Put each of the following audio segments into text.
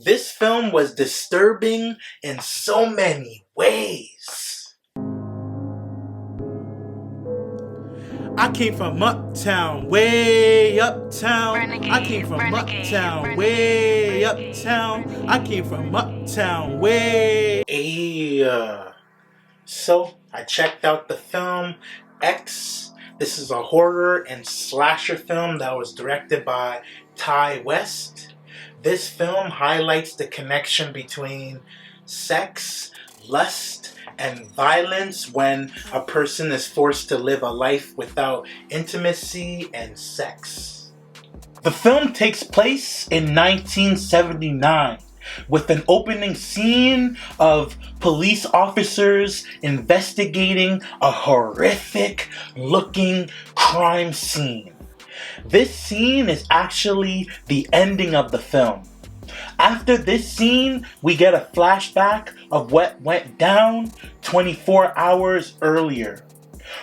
This film was disturbing in so many ways. I came from uptown, way uptown. I came from uptown, way uptown. I came from uptown, way. So I checked out the film X. This is a horror and slasher film that was directed by Ty West. This film highlights the connection between sex, lust, and violence when a person is forced to live a life without intimacy and sex. The film takes place in 1979 with an opening scene of police officers investigating a horrific looking crime scene. This scene is actually the ending of the film. After this scene, we get a flashback of what went down 24 hours earlier.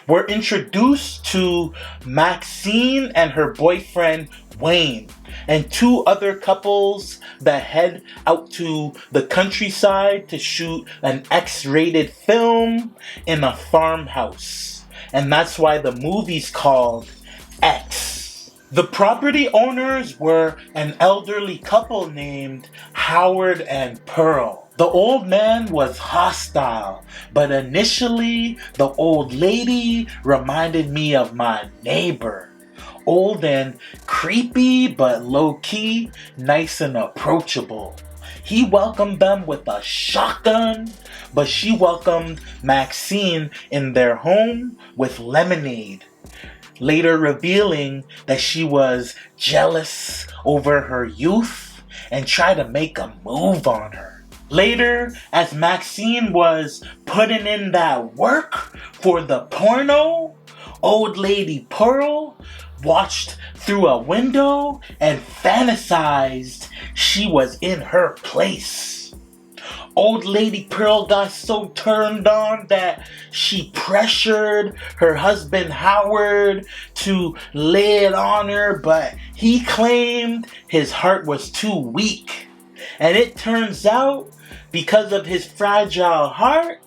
We're introduced to Maxine and her boyfriend Wayne, and two other couples that head out to the countryside to shoot an X-rated film in a farmhouse. And that's why the movie's called X. The property owners were an elderly couple named Howard and Pearl. The old man was hostile, but initially the old lady reminded me of my neighbor. Old and creepy, but low-key, nice and approachable. He welcomed them with a shotgun, but she welcomed Maxine in their home with lemonade, later revealing that she was jealous over her youth and tried to make a move on her. Later, as Maxine was putting in that work for the porno, old lady Pearl watched through a window and fantasized she was in her place. Old lady Pearl got so turned on that she pressured her husband Howard to lay it on her, but he claimed his heart was too weak. And it turns out, because of his fragile heart,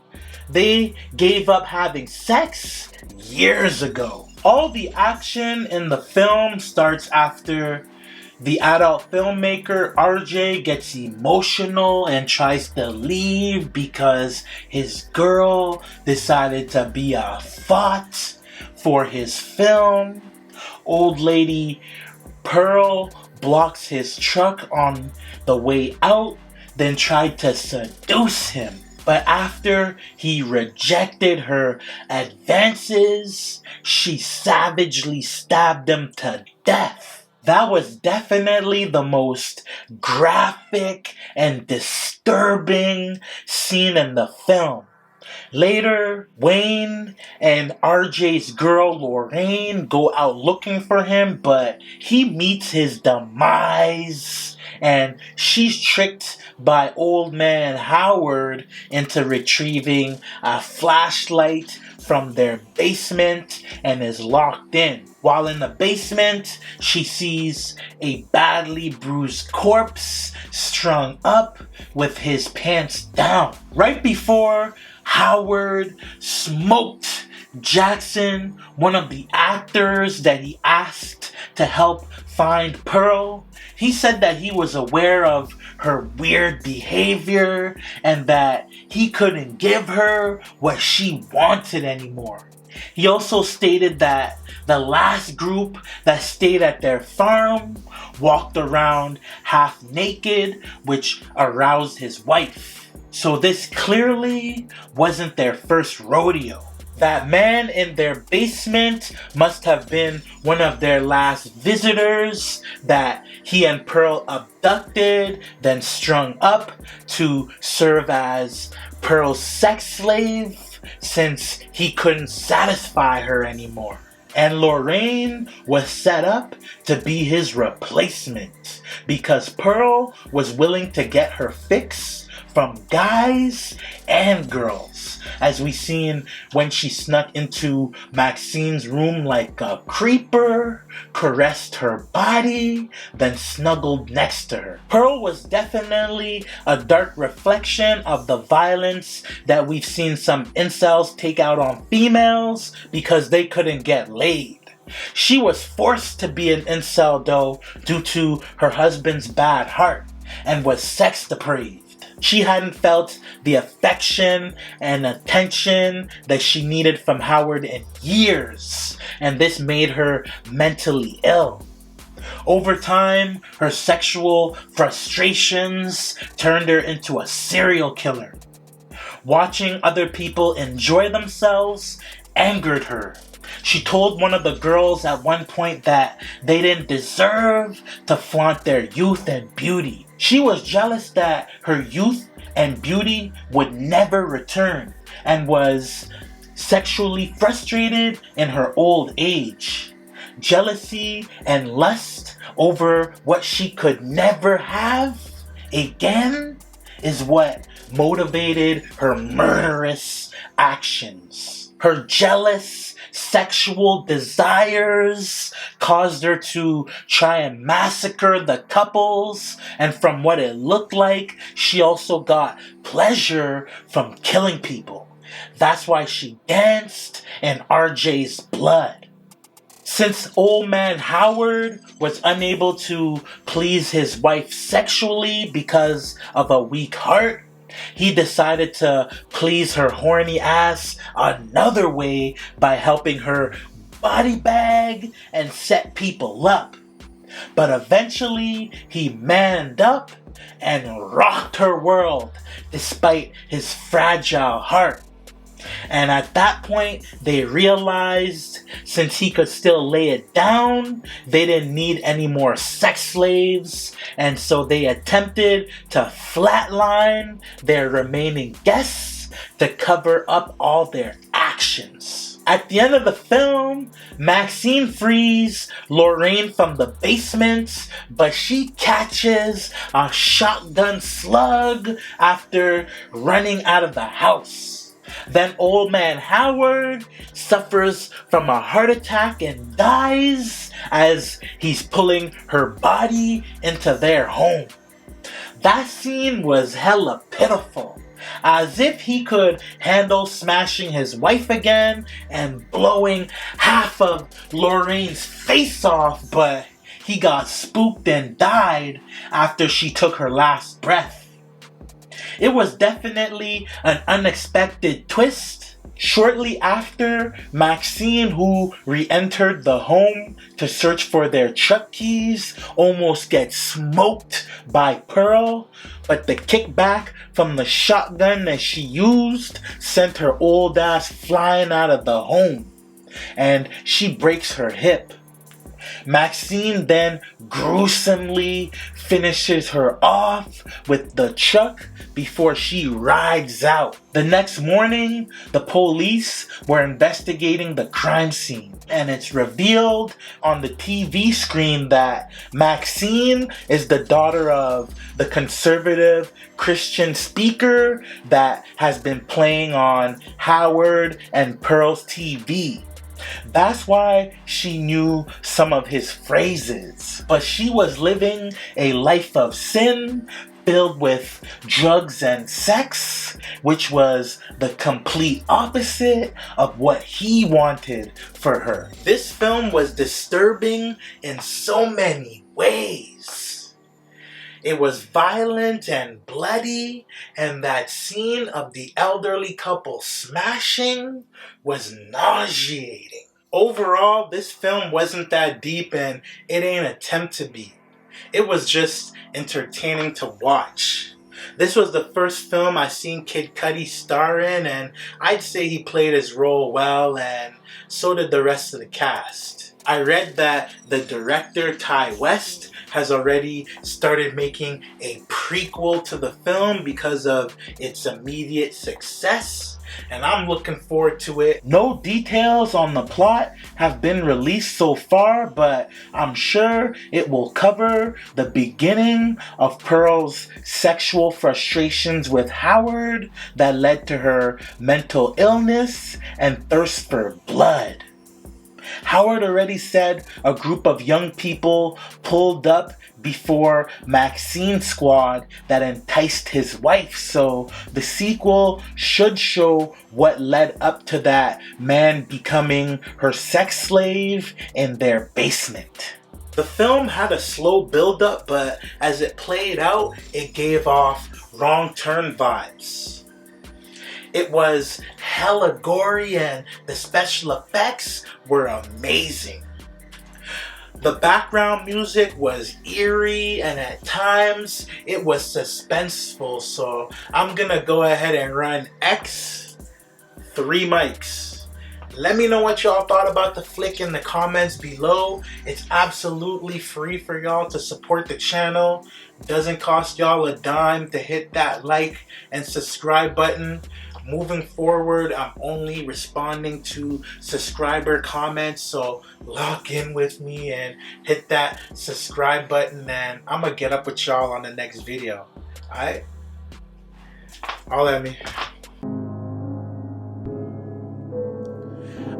they gave up having sex years ago. All the action in the film starts after the adult filmmaker RJ gets emotional and tries to leave because his girl decided to be a thought for his film. Old lady Pearl blocks his truck on the way out, then tried to seduce him. But after he rejected her advances, she savagely stabbed him to death. That was definitely the most graphic and disturbing scene in the film. Later, Wayne and RJ's girl Lorraine go out looking for him, but he meets his demise, and she's tricked by old man Howard into retrieving a flashlight from their basement and is locked in. While in the basement, she sees a badly bruised corpse strung up with his pants down. Right before Howard smoked Jackson, one of the actors that he asked to help find Pearl, he said that he was aware of her weird behavior and that he couldn't give her what she wanted anymore. He also stated that the last group that stayed at their farm walked around half naked, which aroused his wife. So this clearly wasn't their first rodeo. That man in their basement must have been one of their last visitors that he and Pearl abducted, then strung up to serve as Pearl's sex slave since he couldn't satisfy her anymore. And Lorraine was set up to be his replacement because Pearl was willing to get her fix from guys and girls, as we seen when she snuck into Maxine's room like a creeper, caressed her body, then snuggled next to her. Pearl was definitely a dark reflection of the violence that we've seen some incels take out on females because they couldn't get laid. She was forced to be an incel though due to her husband's bad heart and was sex depraved. She hadn't felt the affection and attention that she needed from Howard in years, and this made her mentally ill. Over time, her sexual frustrations turned her into a serial killer. Watching other people enjoy themselves angered her. She told one of the girls at one point that they didn't deserve to flaunt their youth and beauty. She was jealous that her youth and beauty would never return and was sexually frustrated in her old age. Jealousy and lust over what she could never have again is what motivated her murderous actions. Her jealous sexual desires caused her to try and massacre the couples, and from what it looked like, she also got pleasure from killing people. That's why she danced in RJ's blood. Since old man Howard was unable to please his wife sexually because of a weak heart, he decided to please her horny ass another way by helping her body bag and set people up. But eventually, he manned up and rocked her world despite his fragile heart. And at that point, they realized since he could still lay it down, they didn't need any more sex slaves. And so they attempted to flatline their remaining guests to cover up all their actions. At the end of the film, Maxine frees Lorraine from the basement, but she catches a shotgun slug after running out of the house. Then old man Howard suffers from a heart attack and dies as he's pulling her body into their home. That scene was hella pitiful, as if he could handle smashing his wife again and blowing half of Lorraine's face off, but he got spooked and died after she took her last breath. It was definitely an unexpected twist. Shortly after, Maxine, who re-entered the home to search for their truck keys, almost gets smoked by Pearl, but the kickback from the shotgun that she used sent her old ass flying out of the home, and she breaks her hip. Maxine then gruesomely finishes her off with the truck before she rides out. The next morning, the police were investigating the crime scene, and it's revealed on the TV screen that Maxine is the daughter of the conservative Christian speaker that has been playing on Howard and Pearl's TV. That's why she knew some of his phrases. But she was living a life of sin filled with drugs and sex, which was the complete opposite of what he wanted for her. This film was disturbing in so many ways. It was violent and bloody, and that scene of the elderly couple smashing was nauseating. Overall, this film wasn't that deep, and it ain't attempt to be. It was just entertaining to watch. This was the first film I seen Kid Cudi star in, and I'd say he played his role well, and so did the rest of the cast. I read that the director, Ty West, has already started making a prequel to the film because of its immediate success. and I'm looking forward to it. No details on the plot have been released so far, but I'm sure it will cover the beginning of Pearl's sexual frustrations with Howard that led to her mental illness and thirst for blood. Howard already said a group of young people pulled up before Maxine's squad that enticed his wife, so the sequel should show what led up to that man becoming her sex slave in their basement. The film had a slow build-up, but as it played out, it gave off Wrong Turn vibes. It was hella gory and the special effects were amazing. The background music was eerie and at times it was suspenseful, so I'm gonna go ahead and run X 3 mics. Let me know what y'all thought about the flick in the comments below. It's absolutely free for y'all to support the channel. Doesn't cost y'all a dime to hit that like and subscribe button. Moving forward, I'm only responding to subscriber comments, so log in with me and hit that subscribe button, and I'm gonna get up with y'all on the next video. Alright? All at me.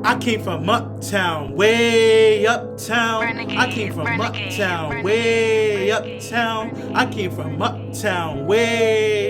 I came from uptown, way uptown. I came from uptown, way uptown. I came from uptown, way